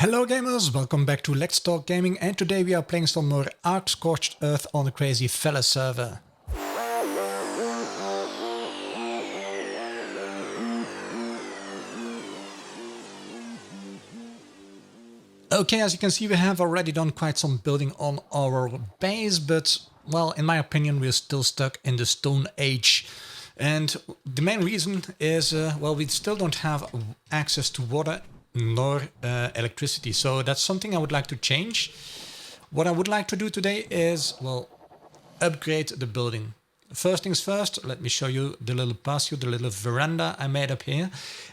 Hello gamers, welcome back to Let's Talk Gaming, and today we are playing some more ARK Scorched Earth on the Crazy Fella server. Okay, as you can see we have already done quite some building on our base, but well, in my opinion we're still stuck in the Stone Age. And the main reason is, well, we still don't have access to water nor electricity. So that's something I would like to change. What I would like to do today is, well, upgrade the building. First things first, let me show you the little patio, the little veranda I made up here.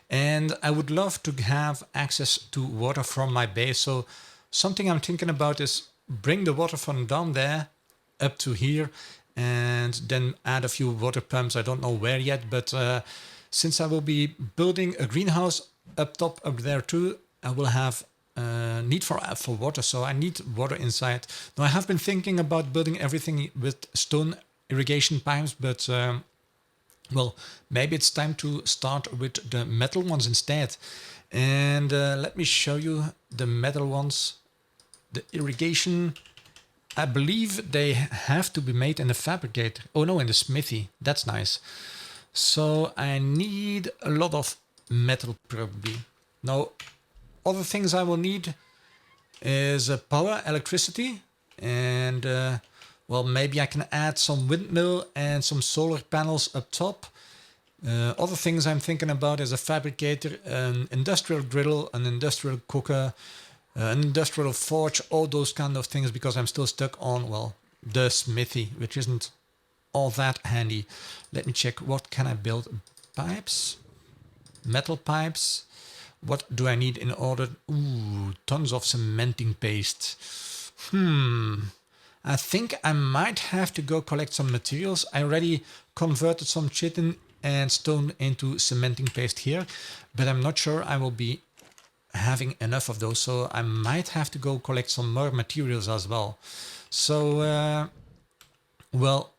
And I would love to have access to water from my base. So something I'm thinking about is bring the water from down there up to here and then add a few water pumps. I don't know where yet, but since I will be building a greenhouse up top up there too, I will have need for water, so I need water inside. Now I have been thinking about building everything with stone irrigation pipes, but well, maybe it's time to start with the metal ones instead. And let me show you the metal ones. The irrigation, I believe they have to be made in the fabricator. Oh no, in the smithy. That's nice. So I need a lot of metal probably. Now, other things I will need is power, electricity, and well, maybe I can add some windmill and some solar panels up top. Other things I'm thinking about is a fabricator, an industrial griddle, an industrial cooker, an industrial forge, all those kind of things, because I'm still stuck on, well, the smithy, which isn't all that handy. Let me check, what can I build? Pipes? Metal pipes. What do I need in order? Ooh, tons of cementing paste. I think I might have to go collect some materials. I already converted some chitin and stone into cementing paste here, but I'm not sure I will be having enough of those, so I might have to go collect some more materials as well. So, well,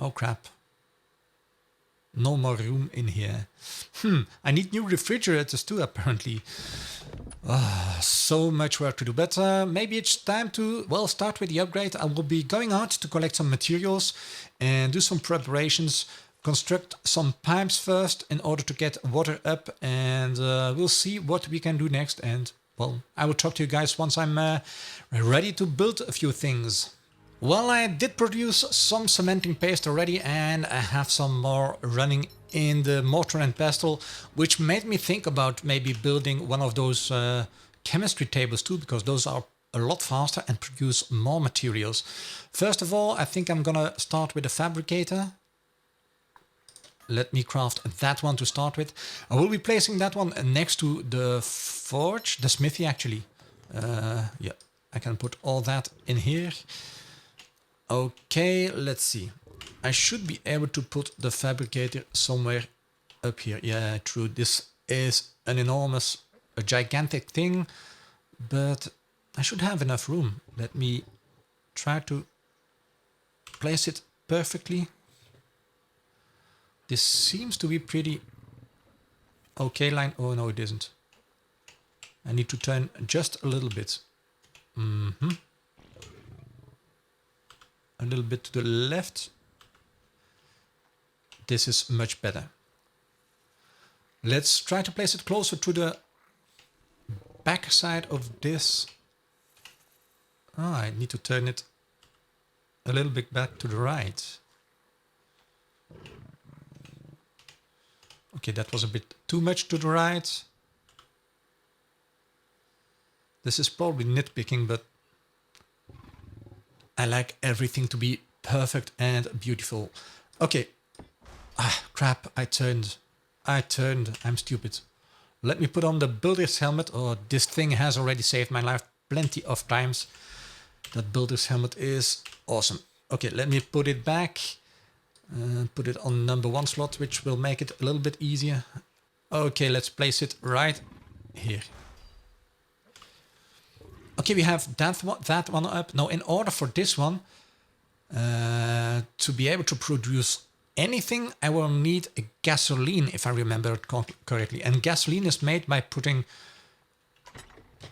oh crap. No more room in here. I need new refrigerators too, apparently. So much work to do, but maybe it's time to, well, start with the upgrade. I will be going out to collect some materials and do some preparations, construct some pipes first in order to get water up, and we'll see what we can do next. And, well, I will talk to you guys once I'm ready to build a few things. Well, I did produce some cementing paste already, and I have some more running in the mortar and pestle, which made me think about maybe building one of those chemistry tables too, because those are a lot faster and produce more materials. First of all, I think I'm gonna start with a fabricator. Let me craft that one to start with. I will be placing that one next to the forge, the smithy actually. Yeah, I can put all that in here. Okay, let's see. I should be able to put the fabricator somewhere up here. Yeah, true. This is an enormous, a gigantic thing, but I should have enough room. Let me try to place it perfectly. This seems to be pretty okay line. Oh no, it isn't. I need to turn just a little bit. A little bit to the left. This is much better. Let's try to place it closer to the back side of this. I need to turn it a little bit back to the right. Okay, that was a bit too much to the right. This is probably nitpicking, but I like everything to be perfect and beautiful. Okay. Crap, I turned. I'm stupid. Let me put on the builder's helmet. Oh, this thing has already saved my life plenty of times. That builder's helmet is awesome. Okay, let me put it back. Put it on number 1 slot, which will make it a little bit easier. Okay, let's place it right here. Okay, we have that one up. Now, in order for this one to be able to produce anything, I will need a gasoline, if I remember it correctly. And gasoline is made by putting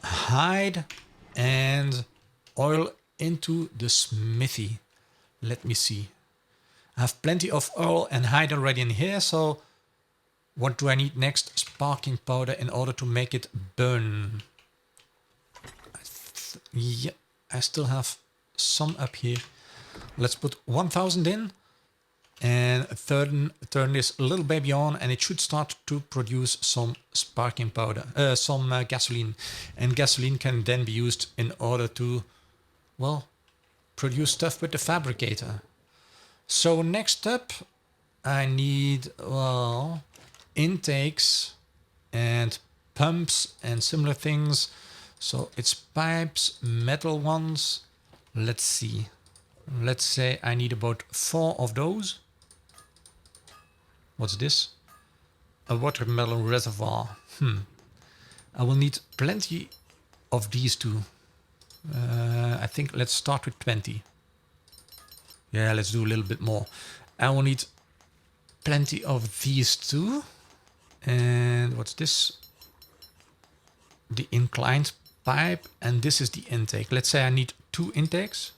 hide and oil into the smithy. Let me see. I have plenty of oil and hide already in here, so what do I need next? Sparking powder in order to make it burn. Yeah, I still have some up here. Let's put 1000 in and turn this little baby on, and it should start to produce some sparking powder, some gasoline. And gasoline can then be used in order to, well, produce stuff with the fabricator. So next up, I need, well, intakes and pumps and similar things. So it's pipes, metal ones. Let's see. Let's say I need about 4 of those. What's this? A watermelon reservoir. I will need plenty of these two. I think let's start with 20. Yeah, let's do a little bit more. I will need plenty of these two. And what's this? The inclined pipe, and this is the intake. Let's say I need 2 intakes.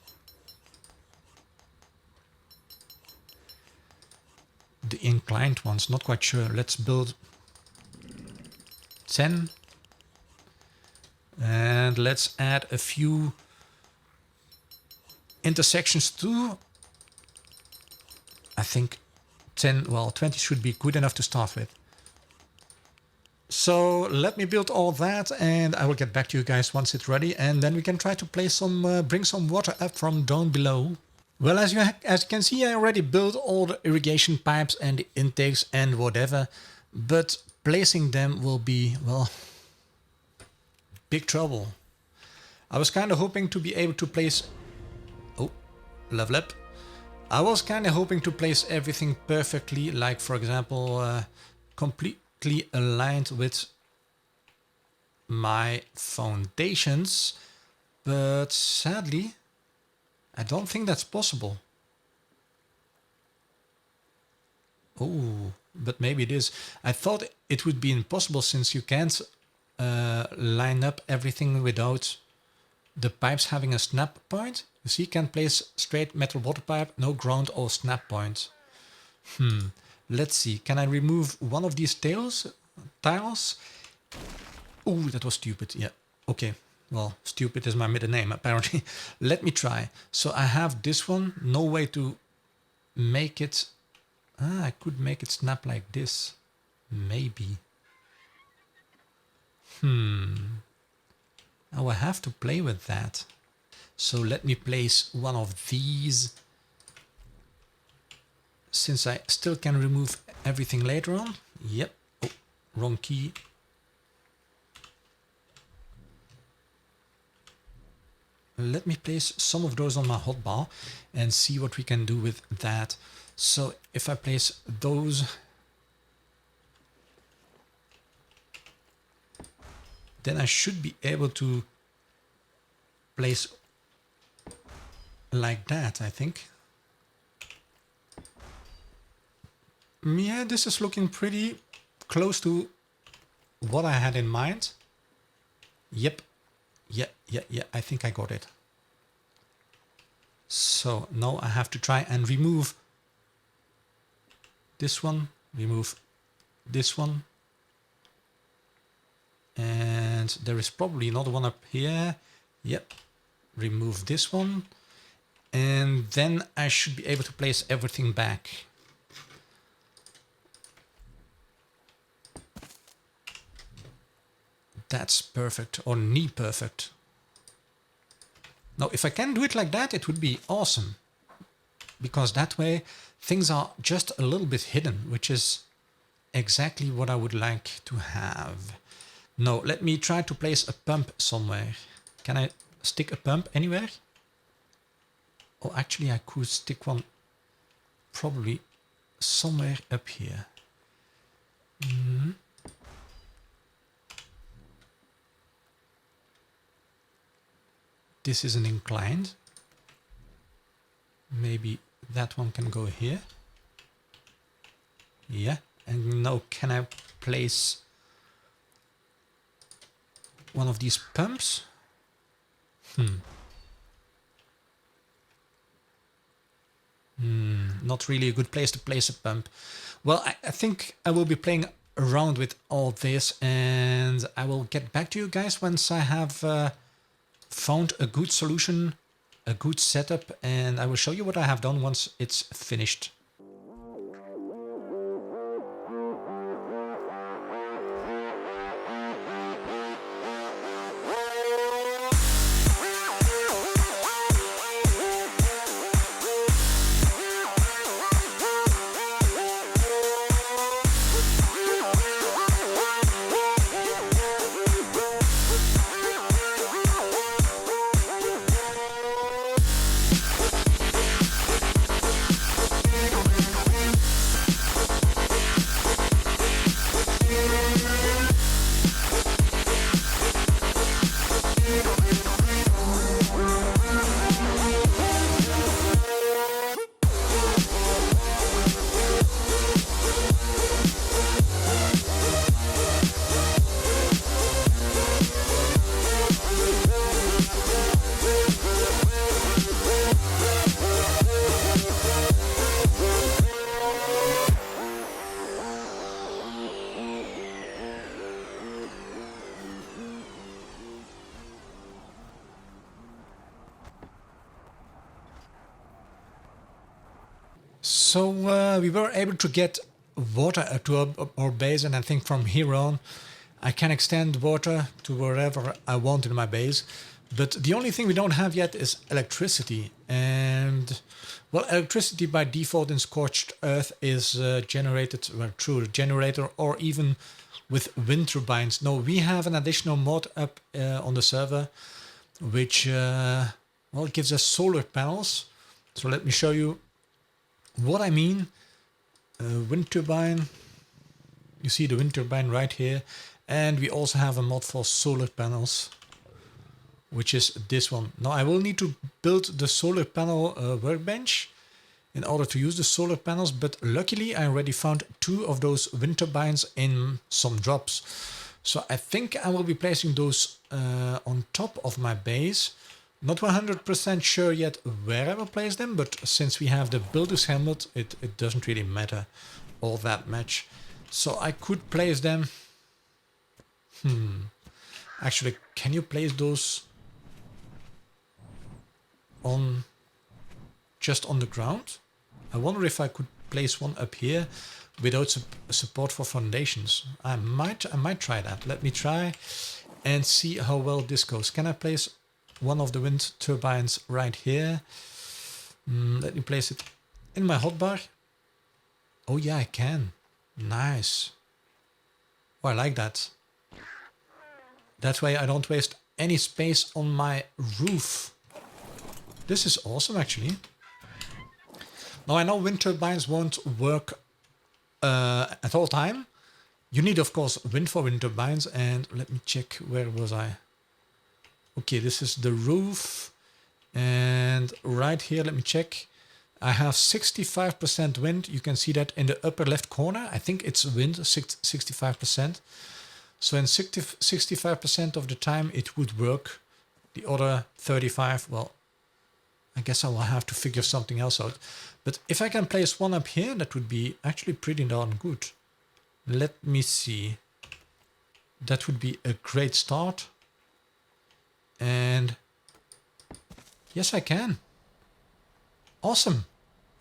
The inclined ones, not quite sure. Let's build 10. And let's add a few intersections too. I think 10, well, 20 should be good enough to start with. So let me build all that, and I will get back to you guys once it's ready, and then we can try to place some, bring some water up from down below. Well, as you can see, I already built all the irrigation pipes and the intakes and whatever, but placing them will be, well, big trouble. I was kind of hoping to be able to place... Oh, level up. I was kind of hoping to place everything perfectly, like for example, completely aligned with my foundations, but sadly, I don't think that's possible. Oh, but maybe it is. I thought it would be impossible since you can't line up everything without the pipes having a snap point. You see, you can place straight metal water pipe, no ground or snap point. Let's see, can I remove one of these tiles? Oh, that was stupid, yeah, okay. Well, stupid is my middle name, apparently. Let me try. So I have this one, no way to make it... I could make it snap like this. Maybe. I will have to play with that. So let me place one of these. Since I still can remove everything later on. Yep. Oh, wrong key. Let me place some of those on my hotbar and see what we can do with that. So if I place those, then I should be able to place like that, I think. Yeah, this is looking pretty close to what I had in mind. Yep. Yeah, I think I got it. So now I have to try and remove this one, remove this one. And there is probably another one up here. Yep, remove this one. And then I should be able to place everything back. That's perfect, or near perfect. Now, if I can do it like that, it would be awesome. Because that way, things are just a little bit hidden, which is exactly what I would like to have. Now, let me try to place a pump somewhere. Can I stick a pump anywhere? Oh, actually, I could stick one probably somewhere up here. This is an inclined. Maybe that one can go here. Yeah, and now can I place one of these pumps. Not really a good place to place a pump. Well, I think I will be playing around with all this, and I will get back to you guys once I have found a good solution, a good setup, and I will show you what I have done once it's finished. So we were able to get water up to our base, and I think from here on I can extend water to wherever I want in my base. But the only thing we don't have yet is electricity. And well, electricity by default in Scorched Earth is generated through a generator or even with wind turbines. No, we have an additional mod up on the server which well, gives us solar panels. So let me show you what I mean. Wind turbine. You see the wind turbine right here. And we also have a mod for solar panels, which is this one. Now I will need to build the solar panel workbench in order to use the solar panels, but luckily I already found 2 of those wind turbines in some drops. So I think I will be placing those on top of my base. Not 100% sure yet where I will place them, but since we have the builder's helmet, it doesn't really matter all that much. So I could place them. Actually, can you place those on just on the ground? I wonder if I could place one up here without support for foundations. I might try that. Let me try and see how well this goes. Can I place one of the wind turbines right here? Let me place it in my hotbar. Oh yeah, I can. Nice. Oh, I like that. That way I don't waste any space on my roof. This is awesome, actually. Now I know wind turbines won't work at all time. You need, of course, wind for wind turbines. And let me check, where was I? Okay, this is the roof. And right here, let me check. I have 65% wind. You can see that in the upper left corner. I think it's wind, 65%. So in 65% of the time it would work. The other 35, well, I guess I will have to figure something else out. But if I can place one up here, that would be actually pretty darn good. Let me see. That would be a great start. And yes, I can. Awesome.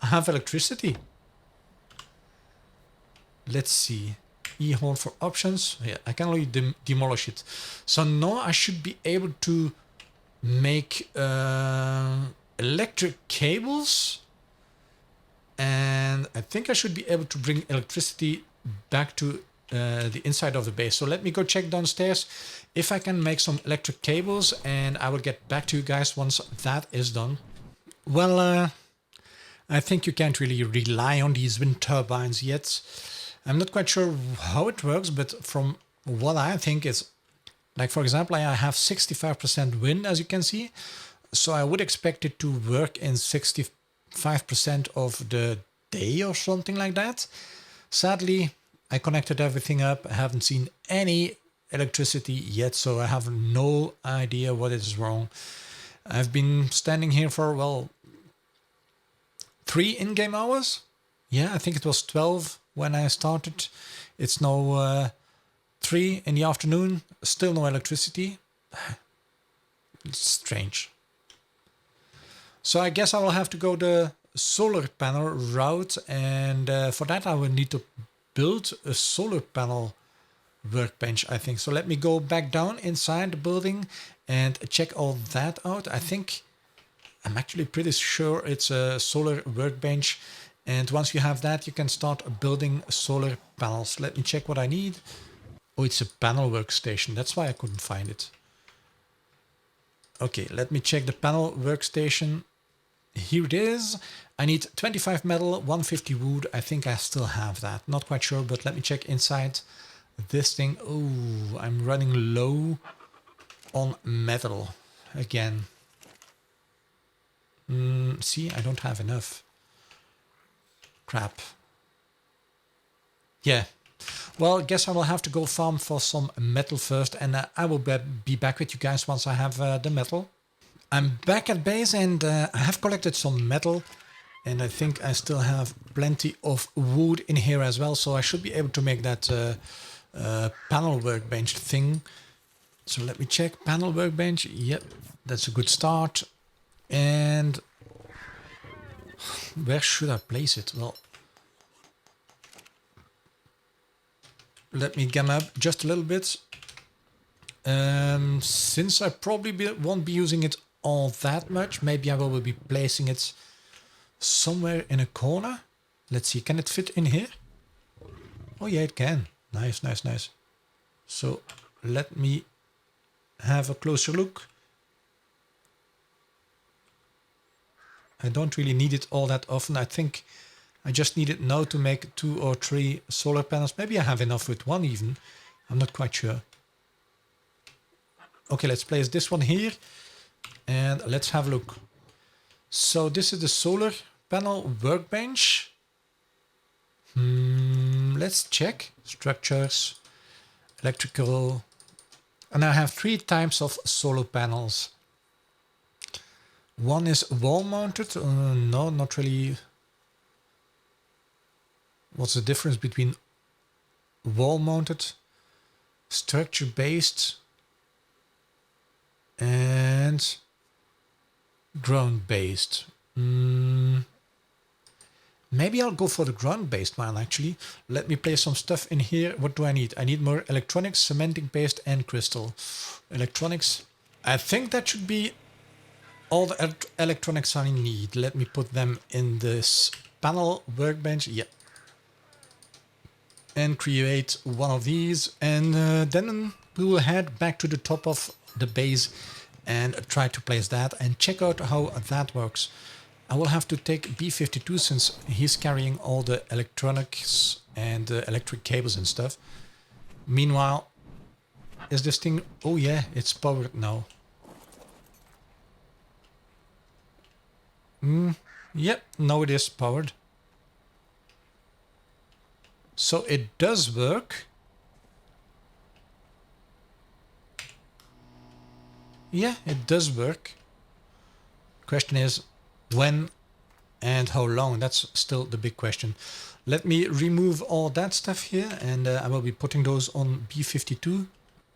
I have electricity. Let's see. E-horn for options. Yeah, I can only demolish it. So now I should be able to make electric cables. And I think I should be able to bring electricity back to the inside of the base. So let me go check downstairs if I can make some electric cables, and I will get back to you guys once that is done. Well, I think you can't really rely on these wind turbines yet. I'm not quite sure how it works, but from what I think is, like for example, I have 65% wind, as you can see. So I would expect it to work in 65% of the day or something like that. Sadly, I connected everything up. I haven't seen any electricity yet, so I have no idea what is wrong. I've been standing here for, well, 3 in-game hours. Yeah, I think it was 12 when I started. It's now 3 in the afternoon, still no electricity. It's strange. So I guess I will have to go the solar panel route, and for that I will need to build a solar panel workbench, I think. So let me go back down inside the building and check all that out. I'm actually pretty sure it's a solar workbench, and once you have that you can start building solar panels. Let me check what I need. Oh, it's a panel workstation, that's why I couldn't find it. Okay, let me check the panel workstation. Here it is. I need 25 metal, 150 wood. I think I still have that. Not quite sure, but let me check inside this thing. Oh, I'm running low on metal again. See, I don't have enough. Crap. Yeah. Well, guess I will have to go farm for some metal first, and I will be back with you guys once I have the metal. I'm back at base, and I have collected some metal, and I think I still have plenty of wood in here as well, so I should be able to make that panel workbench thing. So let me check. Panel workbench. Yep, that's a good start. And where should I place it? Well, let me gum up just a little bit. Since I probably won't be using it all that much, maybe I will be placing it somewhere in a corner. Let's see, can it fit in here? Oh yeah, it can. Nice, nice, nice. So let me have a closer look. I don't really need it all that often. I think I just need it now to make 2 or 3 solar panels. Maybe I have enough with 1 even. I'm not quite sure. Okay, let's place this one here. And let's have a look. So this is the solar panel workbench. Let's check. Structures, electrical. And I have 3 types of solar panels. One is wall mounted. No, not really. What's the difference between wall mounted, structure based, and ground based? Maybe I'll go for the ground based one actually. Let me place some stuff in here. What do I need? I need more electronics, cementing paste, and crystal. Electronics. I think that should be all the electronics I need. Let me put them in this panel workbench. Yeah. And create one of these. And then we will head back to the top of the base and try to place that and check out how that works. I will have to take B52 since he's carrying all the electronics and electric cables and stuff. Meanwhile, is this thing... Oh yeah, it's powered now. Yep, now it is powered. So it does work. Yeah, it does work. Question is when and how long. That's still the big question. Let me remove all that stuff here, and I will be putting those on B52.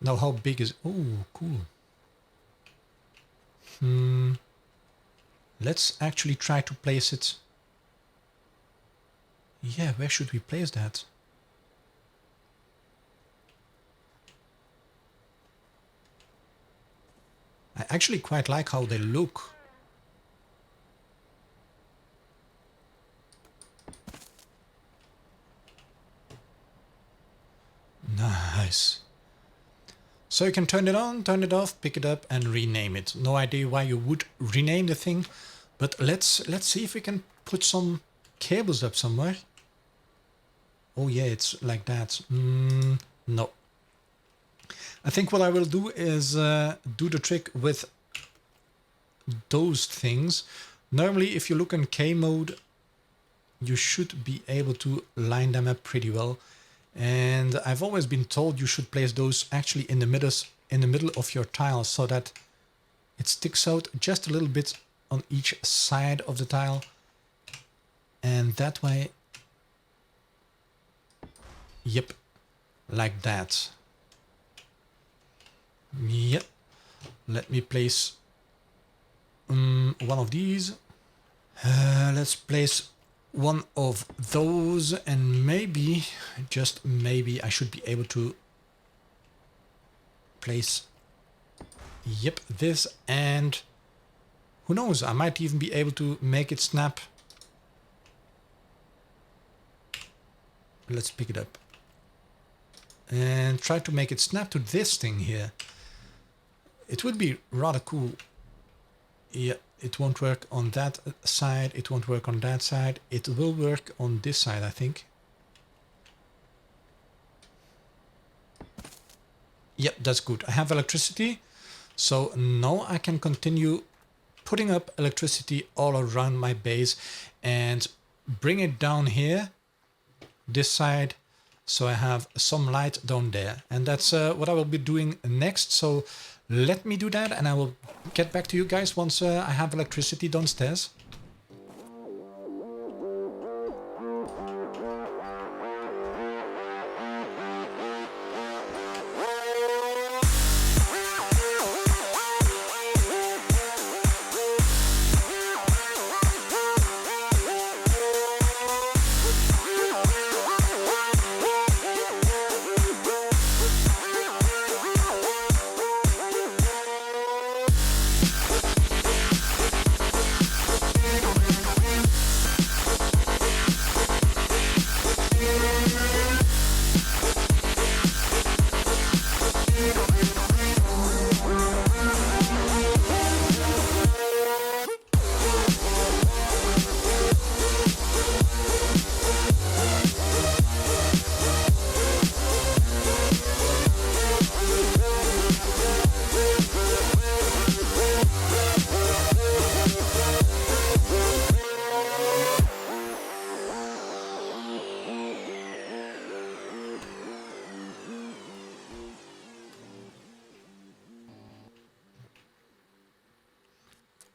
Now how big is... Oh, cool. Let's actually try to place it. Yeah, where should we place that? I actually quite like how they look. Nice. So you can turn it on, turn it off, pick it up and rename it. No idea why you would rename the thing, but let's see if we can put some cables up somewhere. Oh yeah, it's like that. No. I think what I will do is do the trick with those things. Normally, if you look in K mode, you should be able to line them up pretty well. And I've always been told you should place those actually in the middle of your tile so that it sticks out just a little bit on each side of the tile. And that way, yep, like that. Yep. Let me place one of these. Let's place one of those, and maybe, just maybe, I should be able to place, yep, this, and who knows, I might even be able to make it snap. Let's pick it up and try to make it snap to this thing here. It would be rather cool. Yeah, it won't work on that side, it won't work on that side. It will work on this side, I think. Yep, that's good. I have electricity, so now I can continue putting up electricity all around my base and bring it down here, this side, so I have some light down there. And that's what I will be doing next. So let me do that, and I will get back to you guys once I have electricity downstairs.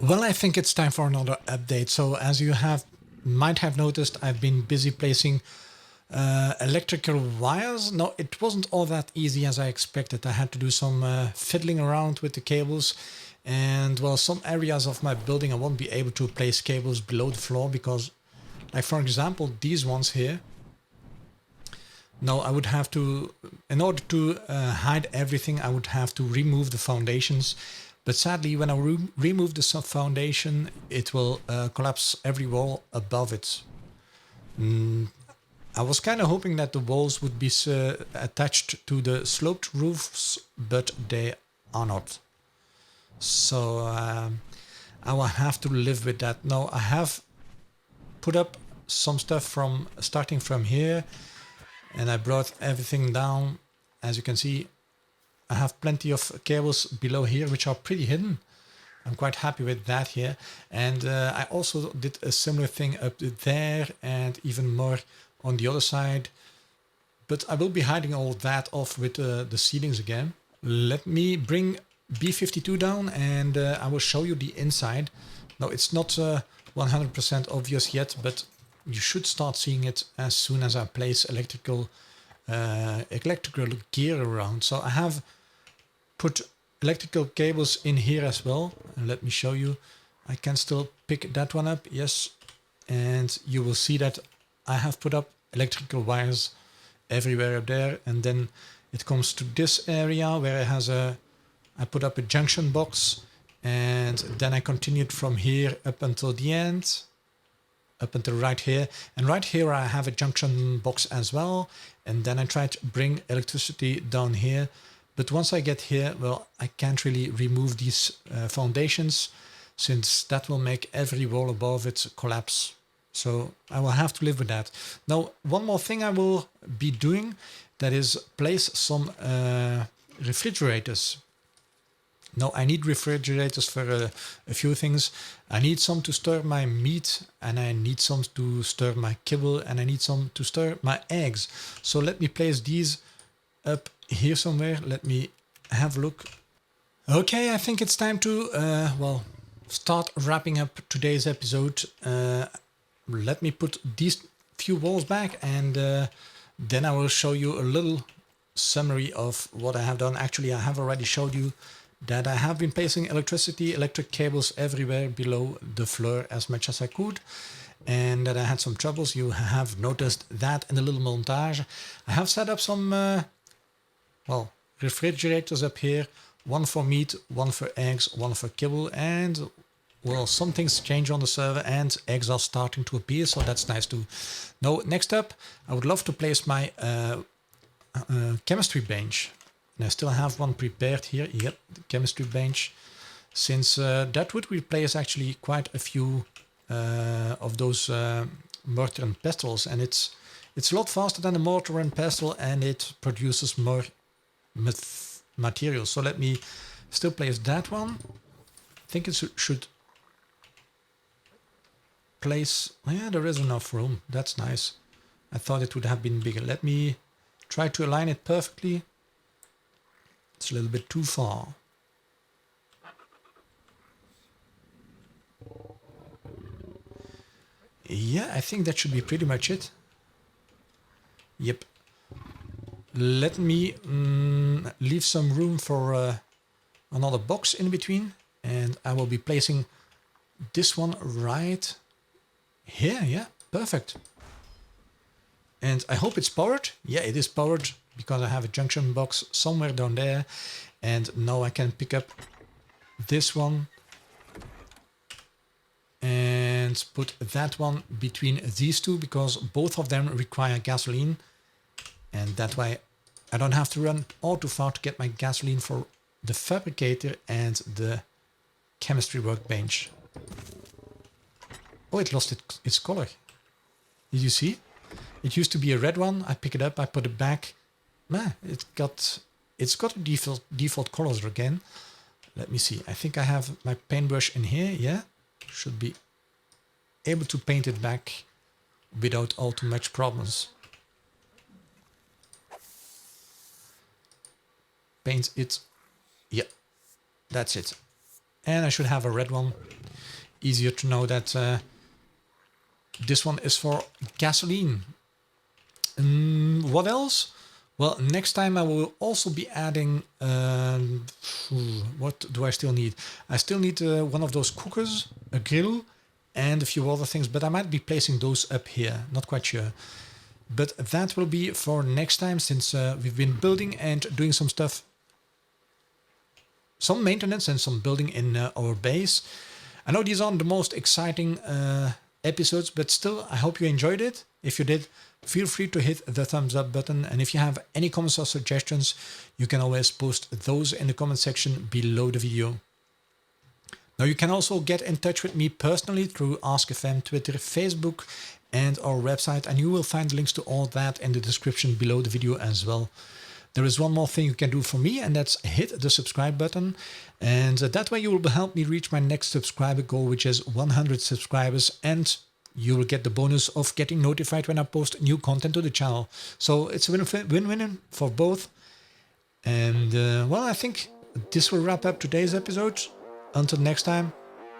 Well, I think it's time for another update. So as you might have noticed, I've been busy placing electrical wires. No, it wasn't all that easy as I expected. I had to do some fiddling around with the cables. And well, some areas of my building I won't be able to place cables below the floor because, like for example, these ones here. Now I would have to, in order to hide everything, I would have to remove the foundations. But sadly, when I remove the foundation, it will collapse every wall above it. I was kind of hoping that the walls would be attached to the sloped roofs, but they are not. So I will have to live with that. Now I have put up some stuff starting from here, and I brought everything down. As you can see, I have plenty of cables below here, which are pretty hidden. I'm quite happy with that here. And I also did a similar thing up there and even more on the other side. But I will be hiding all that off with the ceilings again. Let me bring B52 down and I will show you the inside. Now it's not 100% obvious yet, but you should start seeing it as soon as I place electrical gear around. So I have put electrical cables in here as well, and let me show you. I can still pick that one up, yes, and you will see that I have put up electrical wires everywhere up there. And then it comes to this area where I put up a junction box, and then I continued from here up until the end, up until right here. And right here I have a junction box as well, and then I tried to bring electricity down here. But once I get here, well, I can't really remove these foundations, since that will make every wall above it collapse. So I will have to live with that. Now, one more thing I will be doing, that is place some refrigerators. No, I need refrigerators for a few things. I need some to stir my meat, and I need some to stir my kibble, and I need some to stir my eggs. So let me place these up here somewhere. Let me have a look. Okay, I think it's time to, well, start wrapping up today's episode. Let me put these few walls back, and then I will show you a little summary of what I have done. Actually, I have already showed you that I have been placing electric cables everywhere below the floor as much as I could, and that I had some troubles. You have noticed that in the little montage. I have set up some, well, refrigerators up here, one for meat, one for eggs, one for kibble, and well, some things change on the server and eggs are starting to appear, so that's nice too. Now, next up, I would love to place my chemistry bench. And I still have one prepared here. Yep, the chemistry bench. Since that would replace actually quite a few of those mortar and pestles, and it's a lot faster than the mortar and pestle, and it produces more material. So let me still place that one. I think it should place. Yeah, there is enough room. That's nice. I thought it would have been bigger. Let me try to align it perfectly. It's a little bit too far. Yeah, I think that should be pretty much it. Yep. Let me leave some room for another box in between. And I will be placing this one right here. Yeah, perfect. And I hope it's powered. Yeah, it is powered, because I have a junction box somewhere down there, and now I can pick up this one and put that one between these two, because both of them require gasoline, and that way I don't have to run all too far to get my gasoline for the fabricator and the chemistry workbench. Oh, it lost its color. Did you see? It used to be a red one. I pick it up, I put it back. Nah, it's got default colors again. Let me see. I think I have my paintbrush in here. Yeah, should be able to paint it back without all too much problems. Paint it. Yeah, that's it. And I should have a red one. Easier to know that this one is for gasoline. What else? Well, next time I will also be adding, what do I still need? I still need one of those cookers, a grill, and a few other things, but I might be placing those up here, not quite sure. But that will be for next time, since we've been building and doing some stuff, some maintenance and some building in our base. I know these aren't the most exciting episodes, but still, I hope you enjoyed it. If you did, feel free to hit the thumbs up button, and if you have any comments or suggestions, you can always post those in the comment section below the video. Now you can also get in touch with me personally through AskFM, Twitter, Facebook, and our website, and you will find links to all that in the description below the video as well. There is one more thing you can do for me, and that's hit the subscribe button, and that way you will help me reach my next subscriber goal, which is 100 subscribers, and you will get the bonus of getting notified when I post new content to the channel. So it's a win-win for both. And well, I think this will wrap up today's episode. Until next time,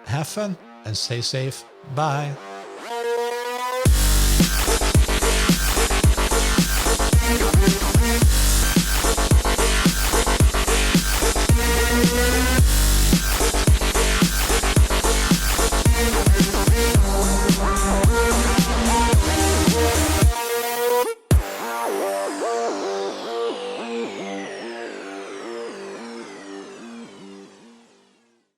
have fun and stay safe. Bye. We'll be right back.